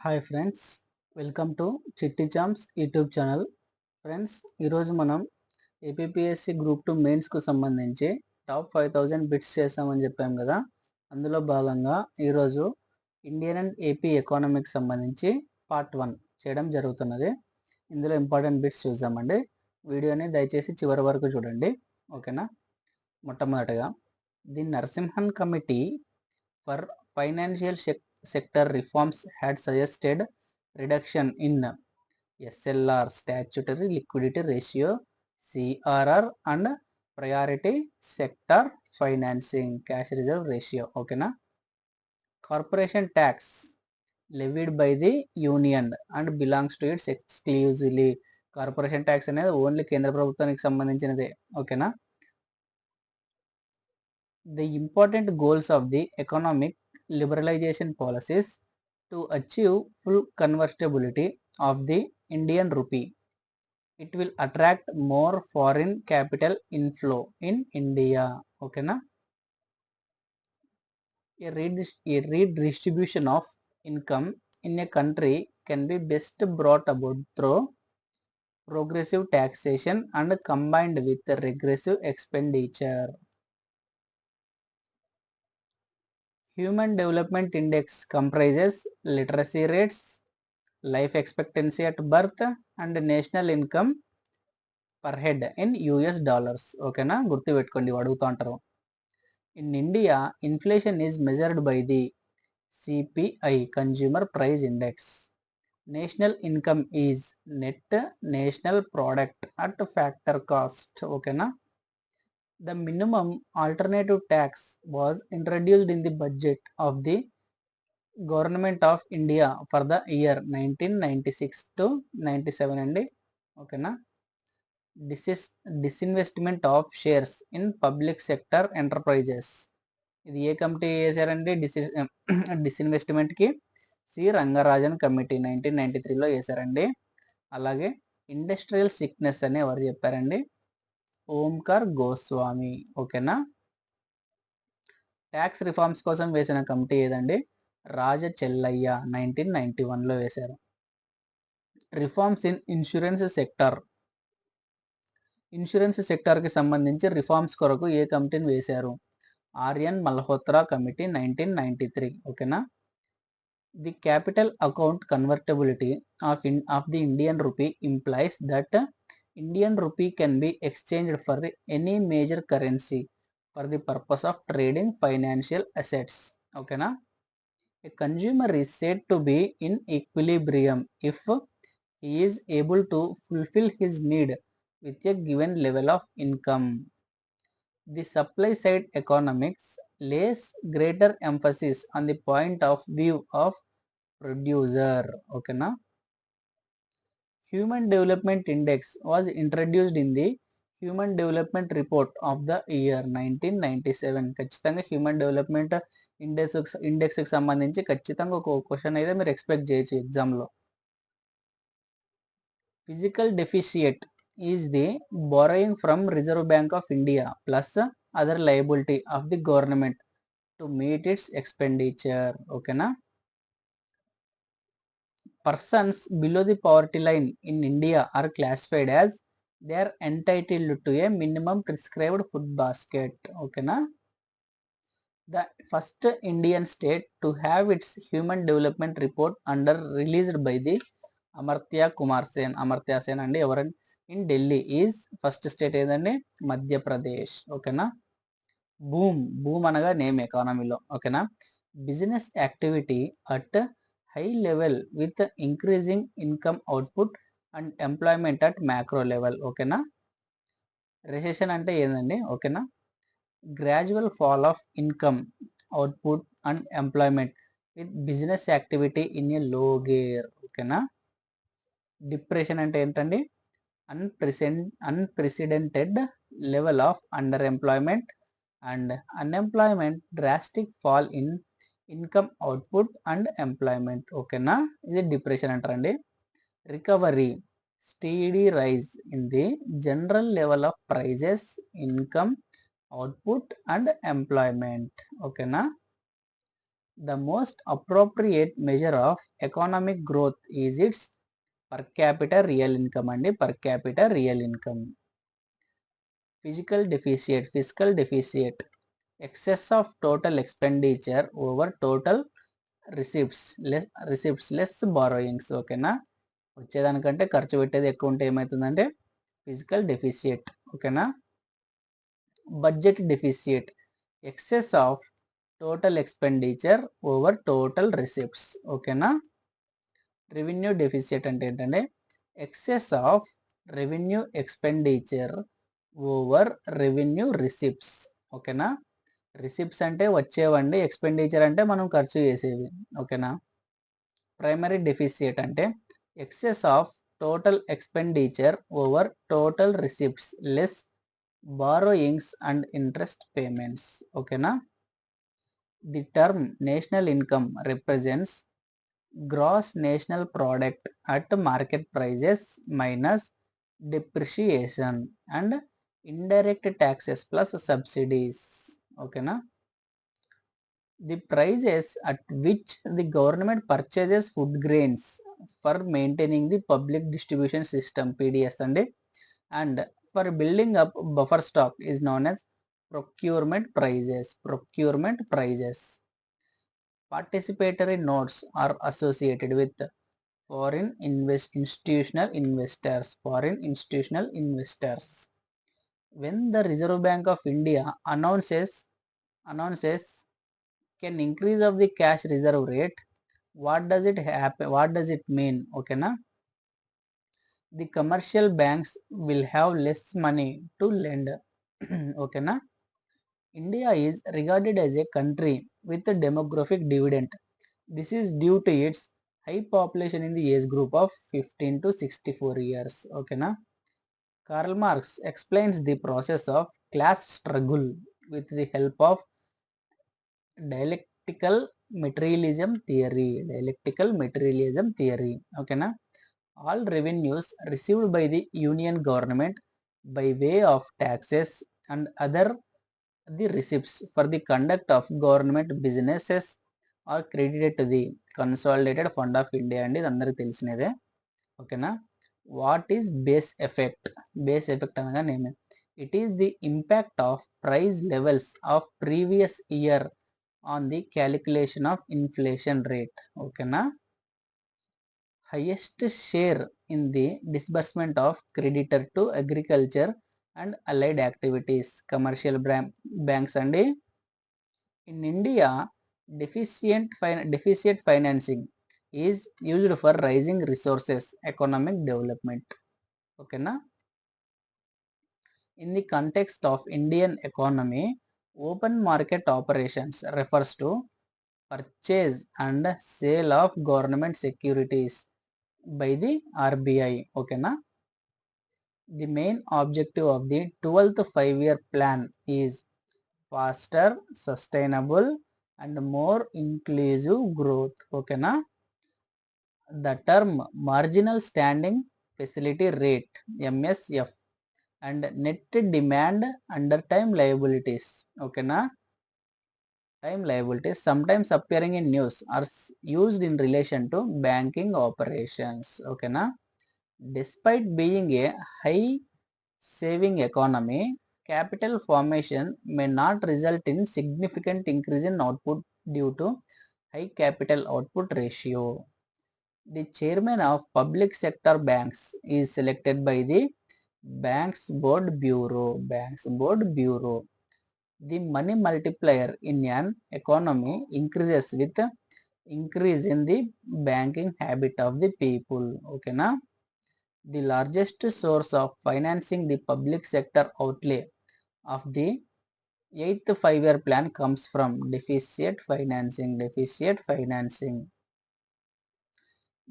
Hi friends, welcome to చిట్టి charms YouTube channel. Friends, ఈరోజు మనం ఏపీపీఎస్సి గ్రూప్ 2 మెయిన్స్కు సంబంధించి టాప్ 5000 బిట్స్ చేస్తామని చెప్పాం కదా. అందులో భాగంగా ఈరోజు ఇండియన్ అండ్ ఏపీ ఎకానమీకి సంబంధించి పార్ట్ 1 చేయడం జరుగుతున్నది. ఇందులో ఇంపార్టెంట్ బిట్స్ చూద్దామండి. వీడియోని దయచేసి చివరి వరకు చూడండి, ఓకేనా. మొట్టమొదటిగా, the Narasimhan committee for financial sector reforms had suggested reduction in SLR statutory liquidity ratio, CRR, and priority sector financing cash reserve ratio. Okay na. Corporation tax levied by the union and belongs to its exclusively. Corporation tax అనేది only కేంద్ర ప్రభుత్వానికి సంబంధించినదే, ఓకేనా. The important goals of the economic liberalization policies to achieve full convertibility of the Indian rupee. It will attract more foreign capital inflow in India. Okay na. A redistribution of income in a country can be best brought about through progressive taxation and combined with regressive expenditure. Human Development Index comprises literacy rates, life expectancy at birth, and national income per head in US dollars. ఓకేనా, గుర్తుపెట్టుకోండి, అడుగుతూ ఉంటారు. In India, inflation is measured by the CPI, Consumer Price Index. National income is net national product at factor cost. ఓకేనా. The minimum alternative tax was introduced in the budget of the Government of India for the year 1996 to 97 అండి, ఓకేనా. Disinvestment of shares in public sector enterprises. ఇది ఏ committee వేశారండి? డిస్ఇన్వెస్ట్మెంట్కి C Rangarajan committee 1993లో వేశారండి. అలాగే ఇండస్ట్రియల్ సిక్నెస్ అని ఎవరు చెప్పారండి? ఓంకార్ గోస్వామి, ఓకేనా. ట్యాక్స్ రిఫార్మ్స్ కోసం వేసిన కమిటీ ఏదండి? రాజచెల్లయ్య 1991లో వేశారు. Reforms in insurance sector. Insurance సెక్టార్కి సంబంధించి రిఫార్మ్స్ కొరకు ఏ కమిటీని వేశారు? ఆర్యన్ మల్హోత్రా కమిటీ 1993, ఓకేనా. The capital account convertibility of the Indian rupee implies that Indian rupee can be exchanged for any major currency for the purpose of trading financial assets. ఓకేనా. A consumer is said to be in equilibrium if he is able to fulfill his need with a given level of income. The supply side economics lays greater emphasis on the point of view of producer. Okay na. Human Development Index was introduced in the human development report of the year 1997. ఖచ్చితంగా human development ఇండెక్స్కి సంబంధించి ఖచ్చితంగా ఒక question అయితే మీరు expect చేయొచ్చు ఎగ్జామ్లో. Fiscal deficit is the borrowing from Reserve Bank of India plus other liability of the government to meet its expenditure. ఓకేనా. Persons below the poverty line in India are classified as they are entitled to a minimum prescribed food basket. Okay na. The first Indian state to have its human development report under released by the Amartya Sen and ever in Delhi is first state ఏదండి? మధ్యప్రదేశ్. ఓకేనా. Boom అనగా name ఎకానమీలో, ఓకేనా. Business activity at high level with increasing income output and employment at macro level. ఓకేనా. Recession అంటే ఏందండి? ఓకేనా. Gradual fall of income output and employment with business activity in a లో గేర్. ఓకేనా. డిప్రెషన్ అంటే ఏంటండి? Unprecedented level of under employment and unemployment, drastic fall in income output and employment. ఓకేనా. ఇది డిప్రెషన్ అంటారండి. Recovery, steady rise in the general level of prices, income, output and employment. Okay na. The most appropriate measure of economic growth is its per capita real income and per capita real income. Fiscal deficit, excess of total expenditure over total receipts less borrowings. ఓకేనా, వచ్చేదానికంటే ఖర్చు పెట్టేది ఎక్కువ ఉంటే ఏమవుతుందంటే physical deficit. ఓకేనా. Budget deficit, excess of total expenditure over total receipts. ఓకేనా. Revenue deficit అంటే ఏంటంటే excess of revenue expenditure over revenue receipts. ఓకేనా. రిసిప్ట్స్ అంటే వచ్చేవండి, ఎక్స్పెండిచర్ అంటే మనం ఖర్చు చేసేవి. ఓకేనా. ప్రైమరీ డెఫిసిట్ అంటే excess of total expenditure over total receipts less borrowings and interest payments. ఓకేనా. The term national income represents gross national product at market prices minus depreciation and indirect taxes plus subsidies. ఓకేనా. The prices at which the government purchases food grains for maintaining the public distribution system PDS and for building up buffer stock is known as procurement prices. Participatory notes are associated with foreign institutional investors. When the Reserve Bank of India announces can increase of the cash reserve rate, what does it mean? Okay na, the commercial banks will have less money to lend. Okay na. India is regarded as a country with a demographic dividend. This is due to its high population in the age group of 15 to 64 years. Okay na. Karl Marx explains the process of class struggle with the help of dialectical materialism theory. Okay na. All revenues received by the union government by way of taxes and other the receipts for the conduct of government businesses are credited to the consolidated fund of India అండి. ఇది అందరికీ తెలిసినదే. ఓకేనా. What is base effect? Base effect అనగా namely it is the impact of price levels of previous year on the calculation of inflation rate. ఓకేనా. Highest share in the disbursement of creditor to agriculture and allied activities, commercial banks and in India deficit financing is used for raising resources economic development. Okay na. In the context of Indian economy, open market operations refers to purchase and sale of government securities by the RBI. Okay na. The main objective of the 12th 5-year plan is faster, sustainable and more inclusive growth. Okay na. The term marginal standing facility rate MSF and net demand under time liabilities. Okay na. Time liabilities sometimes appearing in news are used in relation to banking operations. Okay na. Despite being a high saving economy, capital formation may not result in significant increase in output due to high capital output ratio. The chairman of public sector banks is selected by the Banks Board Bureau. The money multiplier in an economy increases with increase in the banking habit of the people. Okay na. The largest source of financing the public sector outlay of the 8th 5-year plan comes from deficit financing.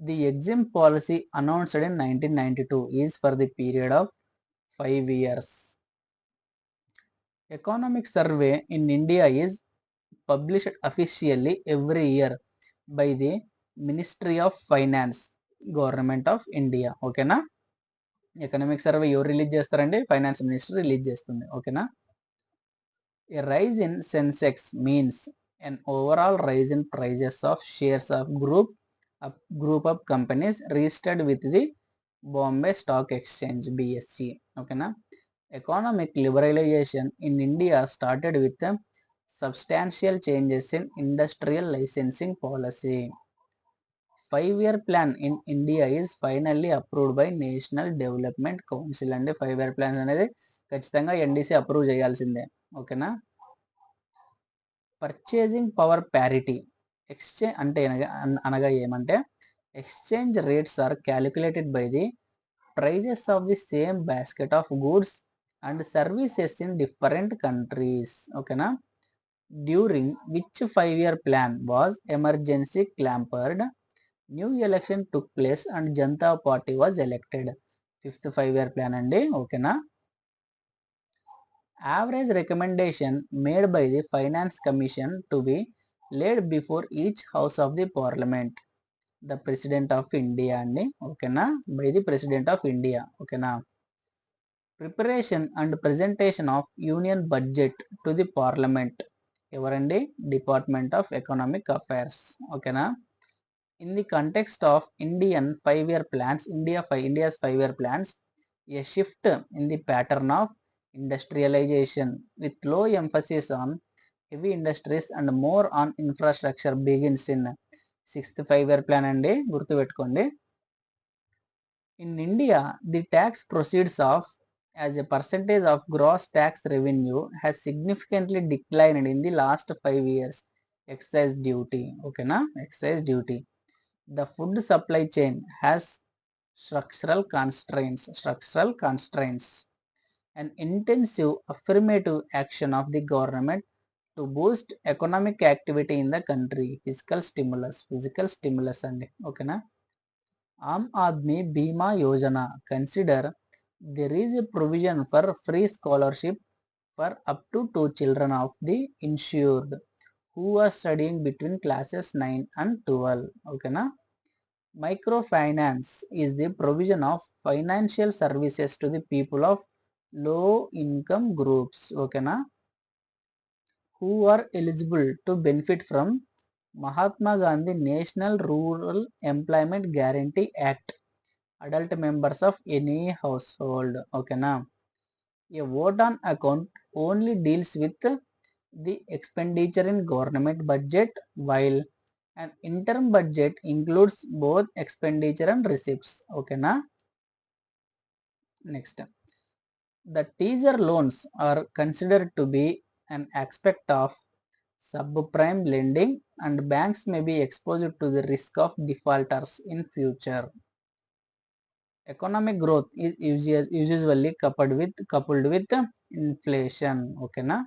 The EXIM policy announced in 1992 is for the period of 5 years. Economic survey in India is published officially every year by the Ministry of Finance, Government of India. Okay na. Economic survey ఎవరు release చేస్తారండి? Finance minister release చేస్తుంది. ఓకేనా. A rise in Sensex means an overall rise in prices of shares of group of companies registered with the Bombay Stock Exchange (BSC). ఓకేనా. Economic liberalization in India started with substantial changes in industrial licensing policy. 5-year plan in India is finally approved by National Development Council. అంటే 5-year plan అనేది ఖచ్చితంగా NDC approve చేయాల్సిందే. ఓకేనా. Purchasing power parity exchange అంటే అనగా ఏమంటే exchange rates are calculated by the prices of the same basket of goods and services in different countries. ఓకేనా. During which 5-year plan was emergency clamped, new election took place and Janata party was elected. 5th 5-year plan అండి. ఓకేనా. Average recommendation made by the Finance Commission to be laid before each house of the Parliament. The President of India అండి. ఓకేనా. By the President of India. ఓకేనా. Preparation and presentation of Union Budget to the Parliament. ఎవరండి? Department of Economic Affairs. ఓకేనా. In the context of Indian 5-year plans, India's 5-year plans, a shift in the pattern of industrialization with low emphasis on heavy industries and more on infrastructure begins in 6th 5-year plan అండి. గుర్తుపెట్టుకోండి. In India, the tax proceeds of as a percentage of gross tax revenue has significantly declined in the last 5 years. Excise duty. ఓకేనా. Excise duty. The food supply chain has structural constraints. An intensive affirmative action of the government to boost economic activity in the country. Physical stimulus అండి. ఓకేనా. ఆమ్ ఆద్మీ బీమా Yojana. Consider there is a provision for free scholarship for up to 2 children of the insured who are studying between classes 9 and 12. ఓకేనా. Microfinance is the provision of financial services to the people of low income groups. ఓకేనా. Who are eligible to benefit from Mahatma Gandhi National Rural Employment Guarantee Act. Adult members of any household. ఓకేనా. A vote on account only deals with the expenditure in government budget, while an interim budget includes both expenditure and receipts. ఓకేనా. Next, the teaser loans are considered to be an aspect of subprime lending and banks may be exposed to the risk of defaulters in future. Economic growth is usually coupled with inflation. ఓకేనా.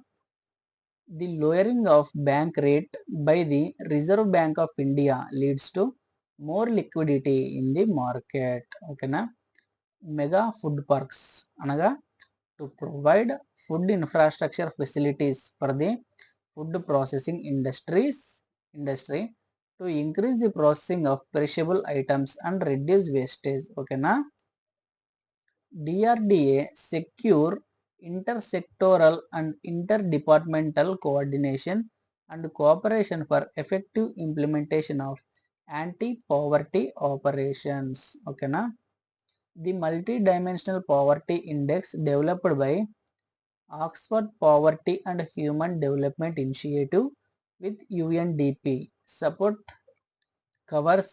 The lowering of bank rate by the Reserve Bank of India leads to more liquidity in the market. ఓకేనా. Mega food parks అనగా to provide food infrastructure facilities for the food processing industry to increase the processing of perishable items and reduce wastage. ఓకేనా. DRDA secure intersectoral and interdepartmental coordination and cooperation for effective implementation of anti-poverty operations. ఓకేనా. The multi-dimensional poverty index developed by Oxford Poverty and Human Development Initiative with UNDP support covers.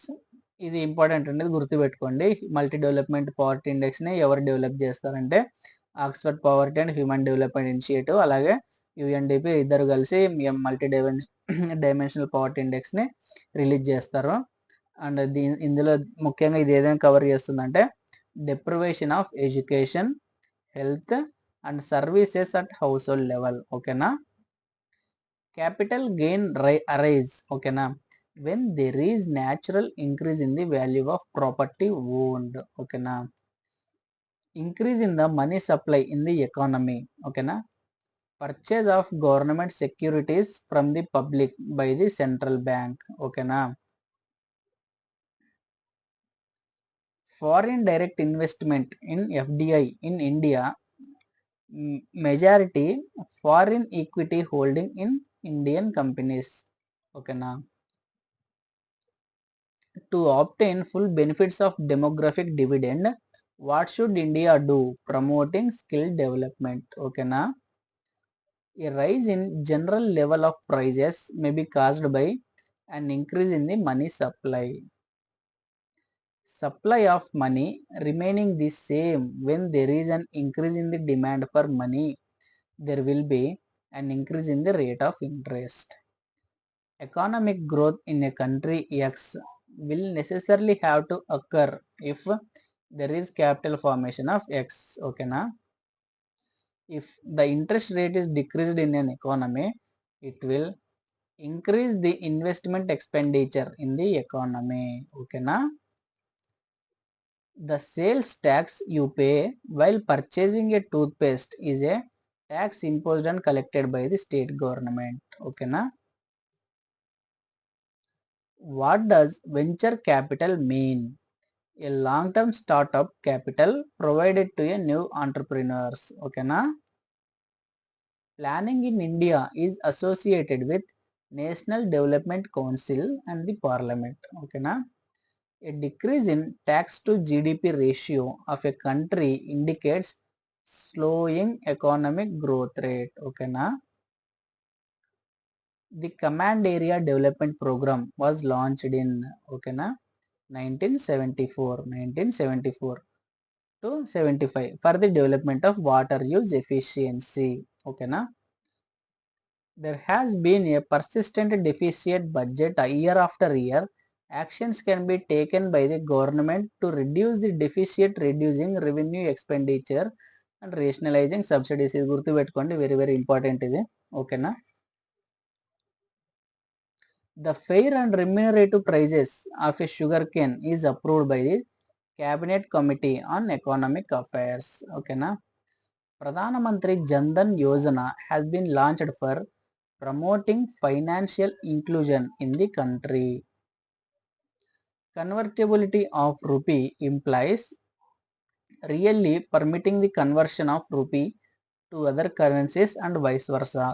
ఇది important అనేది గుర్తుపెట్టుకోండి. Multi development poverty ఇండెక్స్ని ఎవరు develop చేస్తారంటే Oxford poverty and human development initiative అలాగే UNDP ఇద్దరు కలిసి మల్టీ డైమెన్షనల్ పావర్టీ ఇండెక్స్ని రిలీజ్ చేస్తారు. అండ్ ఇందులో ముఖ్యంగా ఇది ఏదైనా కవర్ చేస్తుందంటే deprivation of education, health and services at house hold level. ఓకేనా. Capital gain arise. ఓకేనా. when there is natural increase in the value of property owned. ఓకేనా. increase in the money supply in the economy. ఓకేనా. purchase of government securities from the public by the central bank. ఓకేనా. foreign direct investment in FDI in India, majority foreign equity holding in Indian companies. ఓకేనా. To obtain full benefits of demographic dividend, what should India do? Promoting skill development. ఓకేనా. A rise in general level of prices may be caused by an increase in the money supply. Supply of money remaining the same when there is an increase in the demand for money, there will be an increase in the rate of interest. Economic growth in a country X will necessarily have to occur if there is capital formation of X. ఓకేనా. If the interest rate is decreased in an economy, it will increase the investment expenditure in the economy. ఓకేనా. The sales tax you pay while purchasing a toothpaste is a tax imposed and collected by the state government. ఓకేనా. What does venture capital mean? A long-term startup capital provided to a new entrepreneurs. ఓకేనా. Planning in India is associated with National Development Council and the Parliament. ఓకేనా. A decrease in tax to GDP ratio of a country indicates slowing economic growth rate. ఓకేనా. The Command Area Development Program was launched in ఓకేనా 1974 to 75 for the development of water use efficiency. ఓకేనా. There has been a persistent deficit budget year after year. Actions can be taken by the government to reduce the deficit, reducing revenue expenditure and rationalizing subsidies. ఇది గుర్తుపెట్టుకోండి, very very important ఇది. ఓకేనా. The fair and remunerative prices of a sugarcane is approved by the Cabinet Committee on Economic Affairs. ఓకేనా. Pradhana Mantri Jan Dhan Yojana has been launched for promoting financial inclusion in the country. Convertibility of rupee implies really permitting the conversion of rupee to other currencies and vice versa.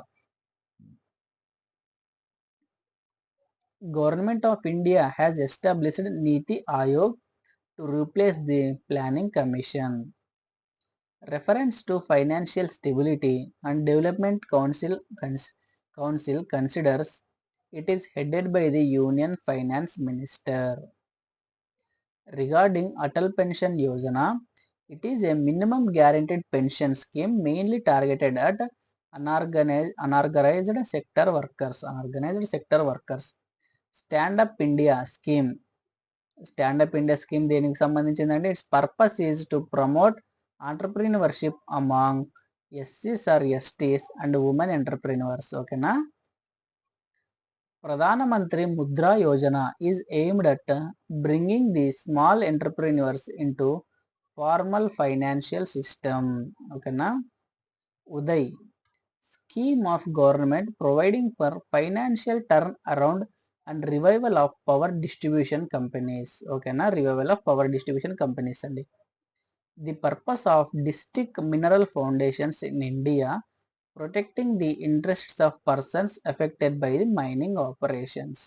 Government of India has established Niti Aayog to replace the Planning Commission. Reference to Financial Stability and Development Council considers it is headed by the Union Finance Minister. Regarding Atal Pension Yojana, it is a minimum guaranteed pension scheme mainly targeted at unorganized sector workers. Stand Up India scheme దేనికి సంబంధించిందంటే its purpose is to promote entrepreneurship among SCs or STs and women entrepreneurs. ఓకేనా. Pradhana Mantri Mudra Yojana is aimed at bringing the small entrepreneurs into formal financial system. ఓకేనా. Uday scheme of government providing for financial turnaround and revival of power distribution companies. ఓకేనా. Revival of power distribution companies అండి. The purpose of district mineral foundations in India protecting the interests of persons affected by the mining operations.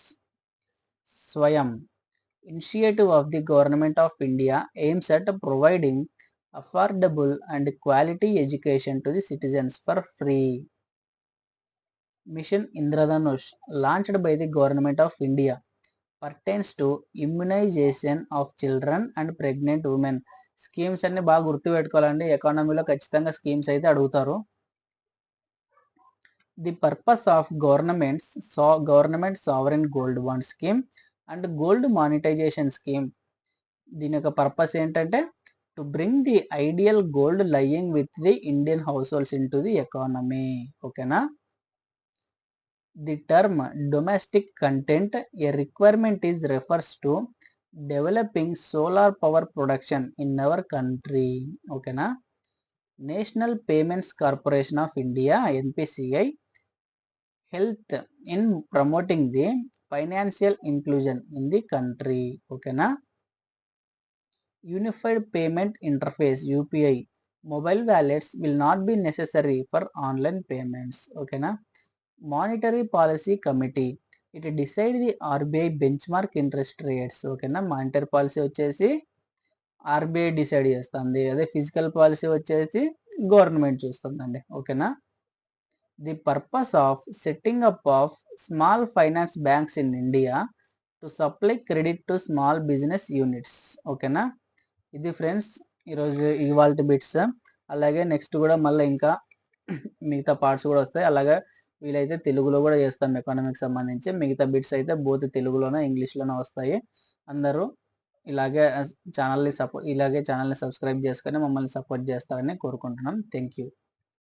Swayam initiative of the Government of India aims at providing affordable and quality education to the citizens for free. Mission Indradhanush launched by the Government of India pertains to immunization of children and pregnant women. Schemes అన్ని బాగా గుర్తుపెట్టుకోవాలండి, ఎకానమీలో ఖచ్చితంగా schemes అయితే అడుగుతారు. The purpose of government sovereign gold bond scheme and gold monetization scheme, దీని యొక్క purpose ఏంటంటే to bring the ideal gold lying with the Indian house holds in to the economy. ఓకేనా. The term domestic content, a requirement is refers to developing solar power production in our country. ఓకేనా. National Payments Corporation of India NPCI helped in promoting the financial inclusion in the country. ఓకేనా. Unified Payment Interface UPI mobile wallets will not be necessary for online payments. ఓకేనా. Monetary Policy Committee it decide the RBI bench mark interest rates. ఓకేనా, monetary policy వచ్చేసి RBI decide చేస్తుంది, అదే physical policy వచ్చేసి government చూస్తుందండి. ఓకేనా, the purpose of setting up of small finance banks in India to supply credit to small business units. ఓకేనా, ఇది friends ఈరోజు ఇవాల్టి బిట్స్. అలాగే నెక్స్ట్ కూడా మళ్ళీ ఇంకా మిగతా పార్ట్స్ కూడా వస్తాయి. అలాగే వీలైతే తెలుగులో కూడా చేస్తాం ఎకానమిక్స్ సంబంధించి. మిగతా బిట్స్ అయితే బోత్ తెలుగులోనే ఇంగ్లీష్లోనే వస్తాయి. అందరూ ఇలాగే ఛానల్ని సబ్స్క్రైబ్ చేసుకొని మమ్మల్ని సపోర్ట్ చేస్తారని కోరుకుంటున్నాం. Thank you.